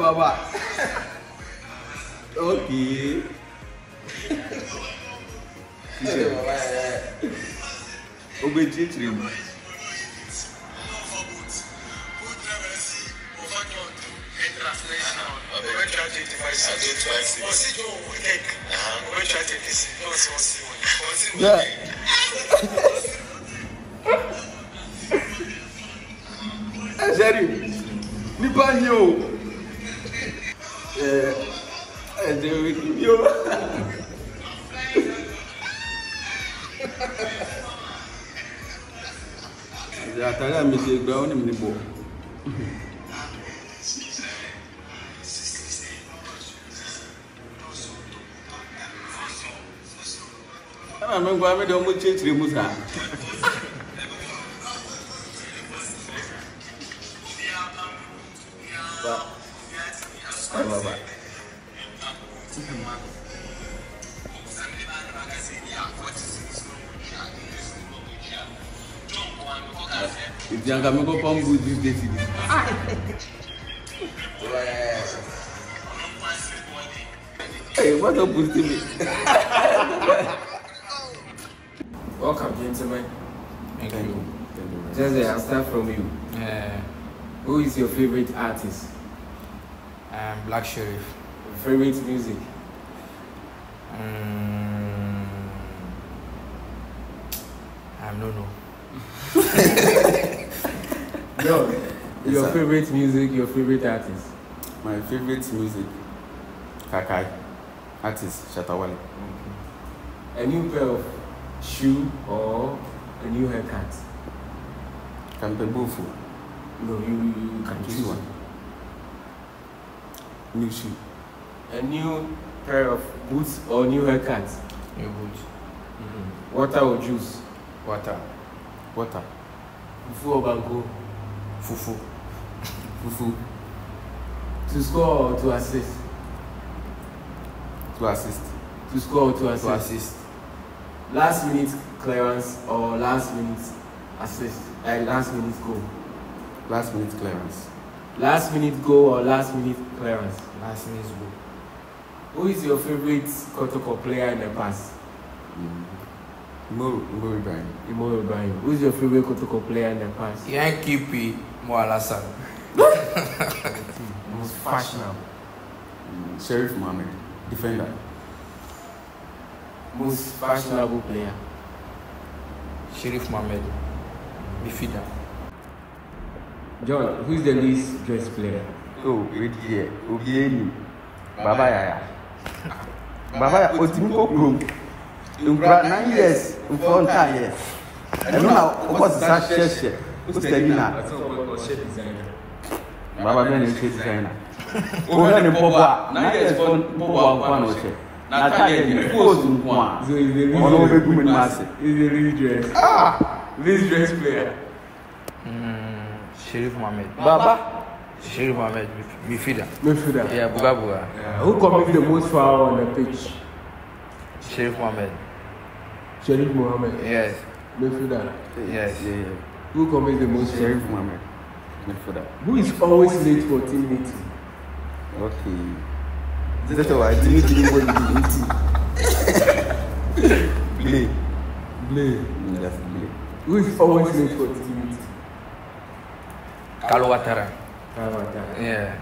Baba. Okay. Sério? Me banhou. Já tá lá me chegou nem me boa. Ah, não vai me dar muito de música. Baba. Jangan kami kau pambu di sini. Hey, what up with me? Welcome, gentlemen. Thank you. Jesse, I'll start from you. Who is your favorite artist? Black Sherif. Favorite music? I don't know. Yo, your favorite music, your favorite artist? My favorite music, Kakai. Artist, Shatawale. A new pair of shoe or a new haircut? Can be both. No, you can choose one. New shoe. A new pair of boots or new haircut? New boots. Water or juice? Water. Water. Fufu or banko? Fufu. Fufu. To score or to assist? To assist. To score or to assist? To assist. Last minute clearance or last minute assist? Last minute goal? Last minute clearance. Last minute goal or last minute clearance? Last minute goal. Who is your favorite Kotoko player in the past? Imo Ibrahim. Imo Ibrahim. Who is your favorite Kotoko player in the past? Yankeepi Mo Alassane. Most fashionable. Sherif Mohammed. Defender. Most fashionable player. Sherif Mohammed. Midfielder. John, who is the least dressed player? Oh, wait here. Obieni. Baba Yaya. Baba Yaya. Otimiko Krum. In 9 years, in 4 years. I don't know what's that share. Who's the winner? Baba Ben is designer. Oh, no, Popa. 9 years for Popa and Panoche. Natalia, who's in one? So he's the least dressed. Least dressed player. Sherif Mohammed. Baba? Sherif Mohammed. Midfielder. Yeah, Buga. Who commits the most foul on the pitch? Sherif Mohammed. Sherif Mohammed. Yes. Midfielder. Yes. Yeah. Who commits the most foul? Sherif Mohammed. Midfielder. Who is always late for team meeting? Okay. That's why I didn't Blay. That's Blay. Who is always late for team meeting? Kalu Ouattara. Yeah.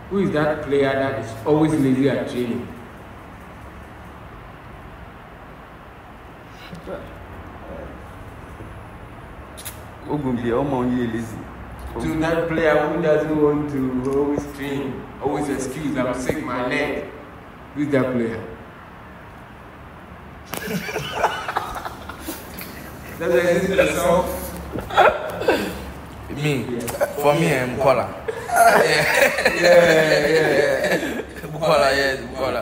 Who is that player that is always lazy at training? Ogumbi, lazy. To that player who doesn't want to always train, always excuse, I'm sick, my leg. Who is that player? That's a song. Me. For me, I'm Kola. Bukola, yes, Bukola.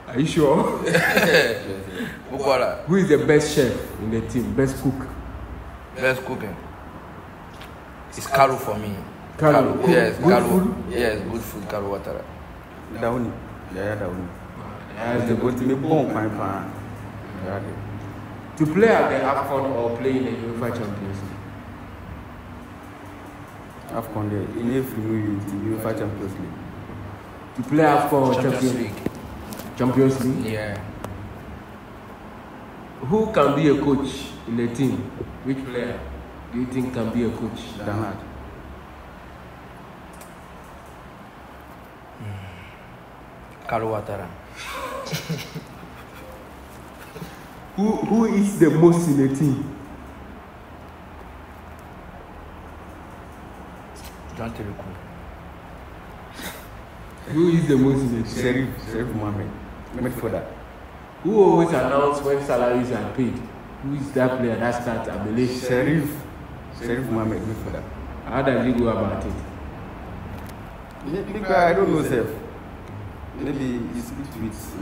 Are you sure? Bukola. Who is the best chef in the team? Best cook? Best cooking. It's Kalu for me. Kalu. Yes, Good Kalu. food? Yes, good food, Kalu Watara. Down. Yeah, down. As The the good me bomb my pan. to play at the AFCON or play in the UEFA Champions League? AFCON there. In every movie, the UEFA Champions League. To play AFCON or Champions League. Champions League? Yeah. Who can be a coach in the team? Which player do you think can be a coach? Danad. Kalu Watara. Who is the most in the team? John Teluku. Who is the most in the team? Sheriff Mohammed. Midfielder. Who always announce when salaries are paid? Who is that player that starts at the Sheriff Mohammed. Midfielder. How does he go about it? Because I don't know, sir. Maybe he speaks with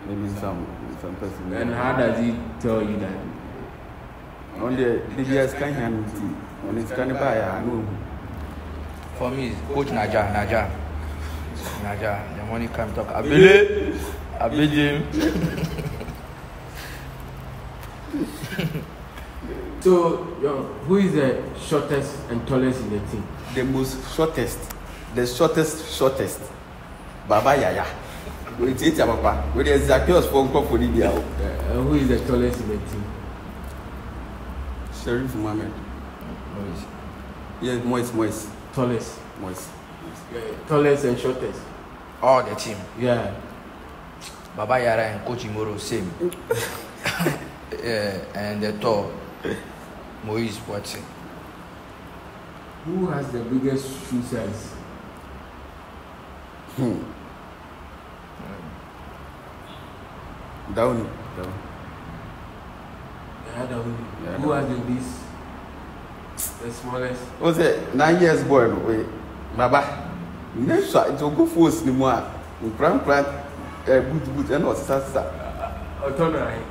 maybe some person. And how does he tell you that? On the DBS kind of when it's kind of by I know. For me, it's Coach Naja. The money come talk. Abele. So, who is the shortest and tallest in the team? The shortest. Baba Yaya. It's Papa. With the Zacchaeus for Libya. Who is the tallest in the team? Sheriff Mohammed. Yes, Moise. Tallest. Moise. Tallest and shortest. All the team. Yeah. Baba Yara and Coach Imoro, same. Yeah, and the tall, Moise Watson. Who has the biggest shoe size? Down. Yeah, who has the least? The smallest? What's it? 9 years boy, no way. Baba. Next shot, it will go force no more. Plant, boot, and what's that? Autonomy.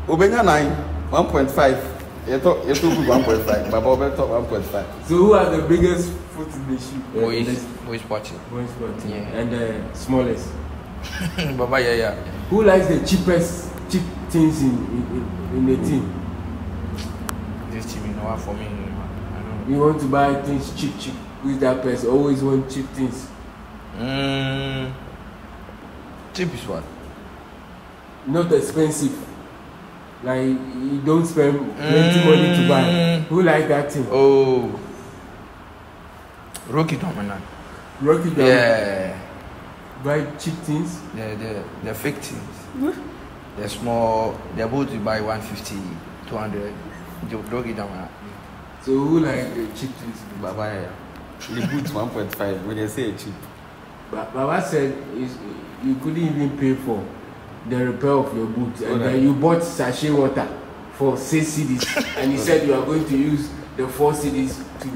Obenya 9, 1.5. You talk 1.5. Baba over talk 1.5. So who has the biggest foot in the shoe? Moise Watson. Yeah. And the smallest? Baba Yaya. Who likes the cheap things in the team? This team, for me. I don't know. You want to buy things cheap. Who is that person? Always want cheap things. Cheap is what? Not expensive. Like you don't spend plenty money to buy. Who like that thing? Oh, Rocky Dominant. Yeah. Buy cheap things. The fake things. They're small. They're able to buy 150, 200. Rocky Dominant. So who like the cheap things? Baba, the boots 1.5 when they say cheap. Baba said you couldn't even pay for the repair of your boots, and then you bought sachet water for 6 cedis, and he said you are going to use the 4 cedis to.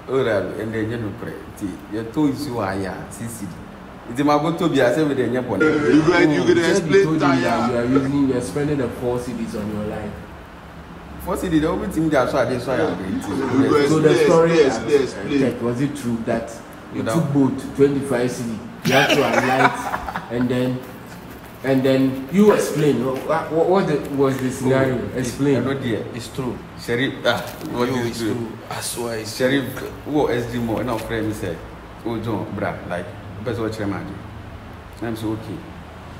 And then you pray. You told you are 6 cedis. It's my good to be as if with the Yapon. You could explain that you are spending the 4 cedis on your life. 4 cedis, the only thing that's why they saw. So the story was it true that you took boat 25 cedis, you have to alight, and then you explain what was the scenario? Explain. It's true. Sheriff, what is true? I swear it's Sheriff, who SD more? And our friend said, "Oh John, bra, like best watch your man." I'm so okay.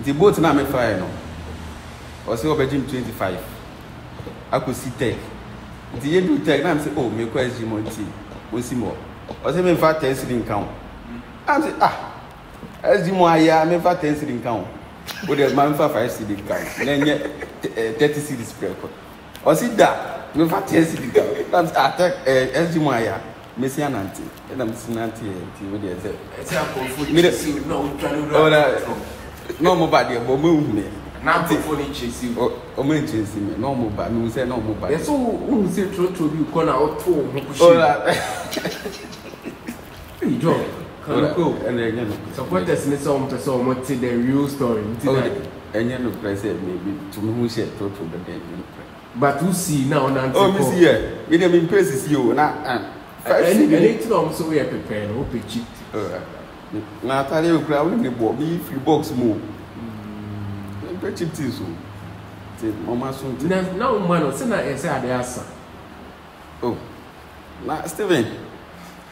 The boat now me fire no. Or say over gym 25. I could see tech. The year do tech. Now I'm say, oh, me question more tea. We see more. Or say me fat 10 cedis count. I'm say SD more ya me fat 10 cedis count. But there's man for 5 cedis count. Then yet 30 cedis per record. Or see that me fat 10 cedis count. I'm attack SD more ya. Me see an auntie. And I'm seeing auntie with the it's a comfort. no more bad, but move me. Now before they chase you. O me chase me. No more bad. Me say no more bad. Yes, who say trotro you corner out to. Oh la. Hey John. Can go. And then Supporters in some person want to the real story. And you know, I said maybe to me who said trotro but then. But who see now and oh, me see here. Me dem in places you na. Anything I'm so we are prepared. Hope it cheap. Na tell you crowd me bo me free box mo. Very cheap things so. Say mama soon. Now man say na say ade asa. Oh. Na Steven.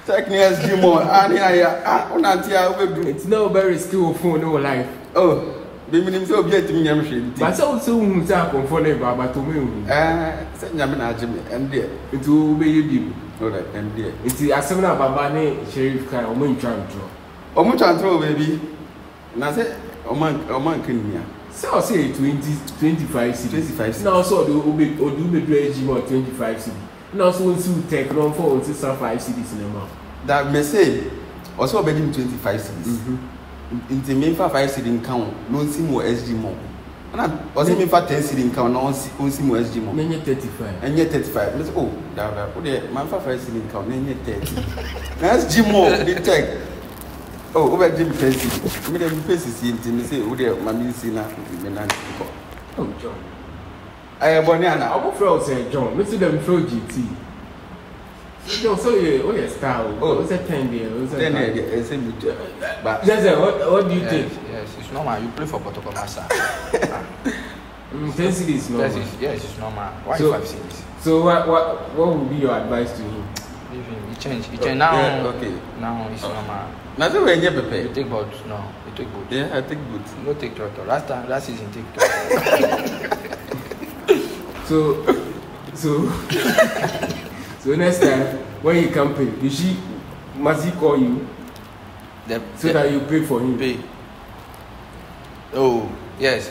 Techniques do more. Ani aya onantia we do. It's now very skill phone no life. Oh. Be minim say obi atimi nyam hwe. But so hu say comfortable but to me hu. Say nyam na agye me and there. It will be you bi. Oh that and there. It's asem na baba ne sheriff kai o mo ntwa ntro. O mo ntwa ntro baby. Na say o man kan nia. So say 25 cities. 25 cities. Now so do be do age more 25 cities. Now so we take run for on 5 cities in a month. That me say also obedi 25 cities. Into me for 5 cities count no see more SG more. And also me for 10 cities count no see more SG more. Nenye 35. And yet 35. Me say oh that o dey man for 5 cities count nenye 30. Na SG more the take. Oh, over Jim Pesci. Me dem Pesci see him me say, "Oh, there, mami see na me na go." Oh, John. I born here na. Obo friend say John. Me see them throw GT. John, so you star. Oh, it's a 10 there. 10 there. Say me. But what do you think? Yes, it's normal. You play for Porto Massa. 10 cities is normal. Yes, it's normal. Why so, 5 cities? So what would be your advice to him? Leave him. He change now. Yeah, okay. Now it's normal. Now say we enye pepe. You take boat. No, you take boat. Yeah, I take boat. No take tractor. Last season take tractor. So next time when you campaign, must he call you that you pay for him? Pay. Oh yes.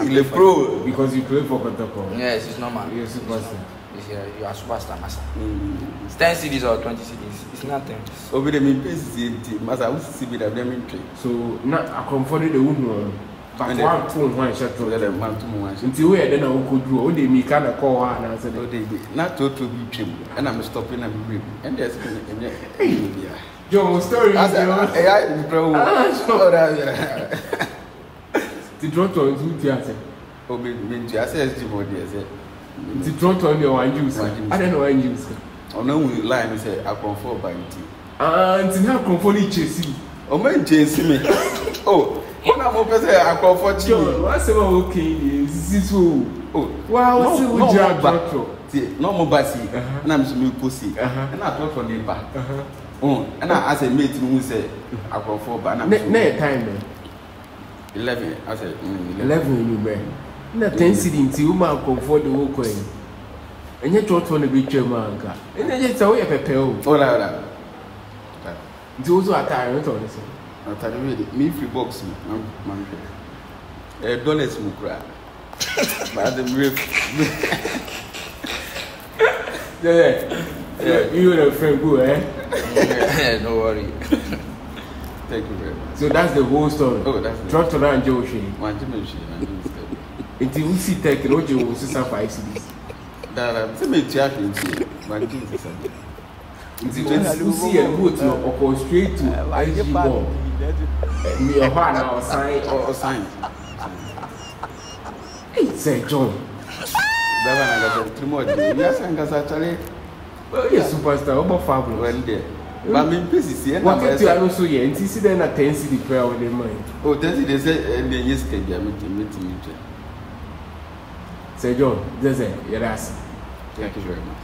Le pro because you play for Kotoko. Yes, it's normal. You're a superstar. You are superstar, Massa. 10 cities or 20 cities. It's nothing. Over the main place, Massa, we see with them trade. So now I comforted the woman. But one shot to the man to one. Until we then I could do all the me kind of call her and I said, oh, they not to be trim. And I'm stopping and reading. And there's John, story. I bro. The drop on two theatre. Oh, me, I said, the drop on your wine juice. I don't know wine juice. Oh, no, we lie and say, I comfort by tea. And now comfort chasing. Oh, man, chasing me. Oh, when I'm over there, I comfort you. What's about okay? This is so. Oh, wow, no more bassy. And I'm so pussy. And I thought for the back. Oh, and I asked a mate who said, I comfort by no time. 11. I said, 11 you man. Na 10 city nti wo ma comfort the whole coin. Enye trot on the big man ka. Enye say we pepe o. Ola. Nti wo so atare no to ne so. Atare me free box man. Dollars mu kra. But the brief. Yeah. You and a friend go No worry. Thank you very much. So that's the whole story. Oh, that's Trot to and Joe Shea. Until we see tech, no Joe will see 5 cities. That I'm me to actually my Jesus. Until we see a boat or straight to IG bomb. Me a partner or sign. Hey, say John. That one I got 3 more days. Yes, I'm actually. Well, you're superstar. About fabulous. Well, there. But me pieces here. What if you are also here? And see then at 10 city prayer with their mind. Oh, 10 city they say and then yesterday they are meeting. Say John, that's it. Yes. Thank you very much.